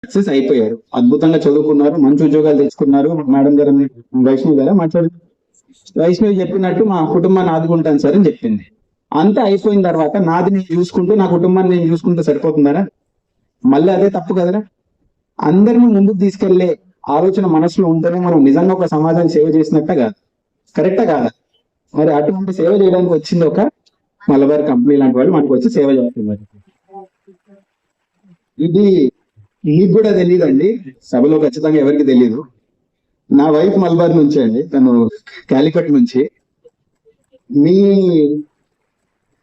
Success అయిపోయారు, అద్భుతంగా చదువుకున్నారు, మంచి ఉద్యోగాలు తెచ్చుకున్నారు. మేడం గారు, వైష్ణవి గారా మాట్లాడు, వైష్ణవి చెప్పినట్టు మా కుటుంబాన్ని ఆదుకుంటాను సార్ అని చెప్పింది. అంతా అయిపోయిన తర్వాత నాది నేను చూసుకుంటూ నా కుటుంబాన్ని నేను చూసుకుంటూ సరిపోతుందరా? మళ్ళీ అదే తప్పు కదరా? అందరిని ముందుకు తీసుకెళ్లే ఆలోచన మనసులో ఉంటేనే మనం నిజంగా ఒక సమాజాన్ని సేవ చేసినట్ట కాదు, కరెక్టా కాదా? మరి అటువంటి సేవ చేయడానికి వచ్చింది ఒక మలబార్ కంపెనీ లాంటి వాళ్ళు మనకు వచ్చి సేవ చేస్తున్నారు. ఇది మీకు కూడా తెలియదండి, సభలో ఖచ్చితంగా ఎవరికి తెలియదు. నా వైఫ్ మలబార్ నుంచి అండి, తను కాలికట్ నుంచి. మీ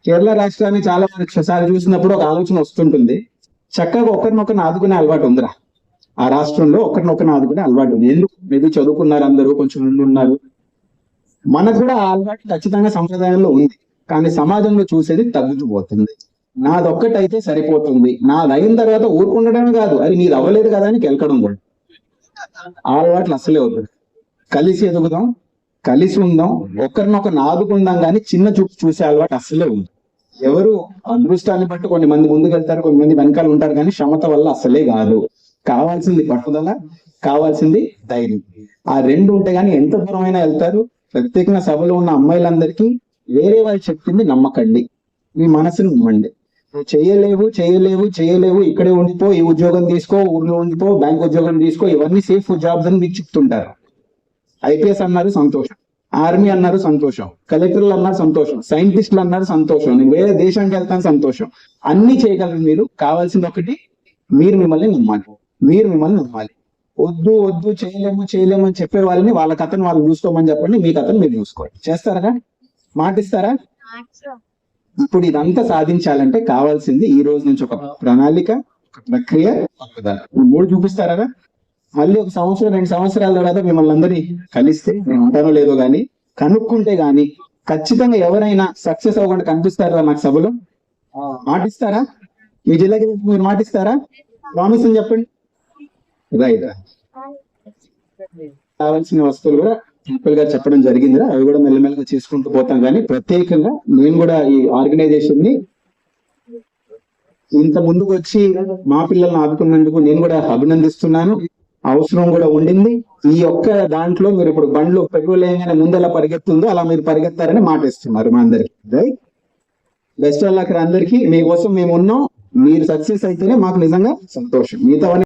కేరళ రాష్ట్రాన్ని చాలా ఒకసారి చూసినప్పుడు ఒక ఆలోచన వస్తుంటుంది, చక్కగా ఒకరినొకరిని ఆదుకునే అలవాటు ఉందిరా ఆ రాష్ట్రంలో, ఒకరినొకరిని ఆదుకునే అలవాటు ఉంది. ఎందుకు? మేబీ చదువుకున్నారు, అందరూ కొంచెం ముందు ఉన్నారు. మనకు కూడా ఆ అలవాటు ఖచ్చితంగా సంప్రదాయంలో ఉంది, కానీ సమాజంలో చూసేది తగ్గుతూ పోతుంది. నాదొక్కటైతే సరిపోతుంది, నాది అయిన తర్వాత ఊరుకుండడమే కాదు, అది నీది అవ్వలేదు కదా అని కెలకడం కూడా. ఆ అలవాట్లు అసలే వద్దు. కలిసి ఎదుగుదాం, కలిసి ఉందాం, ఒకరినొకరిని ఆదుకుందాం, కానీ చిన్న చూపు చూసే అలవాటు అసలే ఉంది. ఎవరు అదృష్టాన్ని బట్టి కొన్ని మంది ముందుకెళ్తారు, కొన్ని మంది వెనకాల ఉంటారు, కానీ క్షమత వల్ల అసలే కాదు. కావాల్సింది పట్టుదల, కావాల్సింది ధైర్యం. ఆ రెండు ఉంటే గానీ ఎంత దూరమైనా వెళ్తారు. ప్రత్యేకంగా సభలో ఉన్న అమ్మాయిలందరికీ వేరే వాళ్ళు చెప్పింది నమ్మకండి, మీ మనసును నమ్మండి. నువ్వు చేయలేవు చేయలేవు చేయలేవు, ఇక్కడే ఉండిపో, ఈ ఉద్యోగం తీసుకో, ఊర్లో ఉండిపో, బ్యాంక్ ఉద్యోగం తీసుకో, ఇవన్నీ సేఫ్ జాబ్స్ అని మీకు చెప్తుంటారు. ఐపీఎస్ అన్నారు సంతోషం, ఆర్మీ అన్నారు సంతోషం, కలెక్టర్లు అన్నారు సంతోషం, సైంటిస్టులు అన్నారు సంతోషం, నేను వేరే దేశానికి వెళ్తాను సంతోషం. అన్ని చేయగలరు మీరు. కావాల్సింది ఒకటి, మీరు మిమ్మల్ని నమ్మాలి, మీరు మిమ్మల్ని నమ్మాలి. వద్దు వద్దు చేయలేము చేయలేము అని చెప్పే వాళ్ళని వాళ్ళ కథను వాళ్ళు చూసుకోమని చెప్పండి, మీ కథను మీరు చూసుకోండి. చేస్తారా? మాటిస్తారా? ఇప్పుడు ఇదంతా సాధించాలంటే కావాల్సింది ఈ రోజు నుంచి ఒక ప్రణాళిక, ఒక ప్రక్రియ, పట్టుదల. మూడు చూపిస్తారా? మళ్ళీ ఒక సంవత్సరం 2 సంవత్సరాల తర్వాత మిమ్మల్ని అందరినీ కలిస్తే, నేను ఉంటానో లేదో గానీ, కనుక్కుంటే గానీ ఖచ్చితంగా ఎవరైనా సక్సెస్ అవ్వకుండా కనిపిస్తారా నాకు సభలో? మాటిస్తారా? మీ జిల్లాకి మీరు మాటిస్తారా? ప్రామిస్ అని చెప్పండి. రైట్. కావాల్సిన వస్తువులు కూడా సింపుల్ గా చెప్పడం జరిగిందిరా, అవి కూడా మెల్లమెల్లగా చేసుకుంటూ పోతాం. కానీ ప్రత్యేకంగా నేను కూడా ఈ ఆర్గనైజేషన్ ని ఇంత ముందుకు వచ్చి మా పిల్లల్ని ఆదుకున్నందుకు నేను కూడా అభినందిస్తున్నాను. అవసరం కూడా ఉండింది. ఈ ఒక్క దాంట్లో మీరు ఇప్పుడు బండ్లు పెట్రోల్ వేయగానే ముందెలా పరిగెత్తుందో అలా మీరు పరిగెత్తారని మాట ఇస్తున్నారు మా అందరికి. రైట్. బెస్ట్ ఆఫ్ లక్ అందరికి. మీకోసం మేము ఉన్నాం. మీరు సక్సెస్ అయితేనే మాకు నిజంగా సంతోషం. మిగతా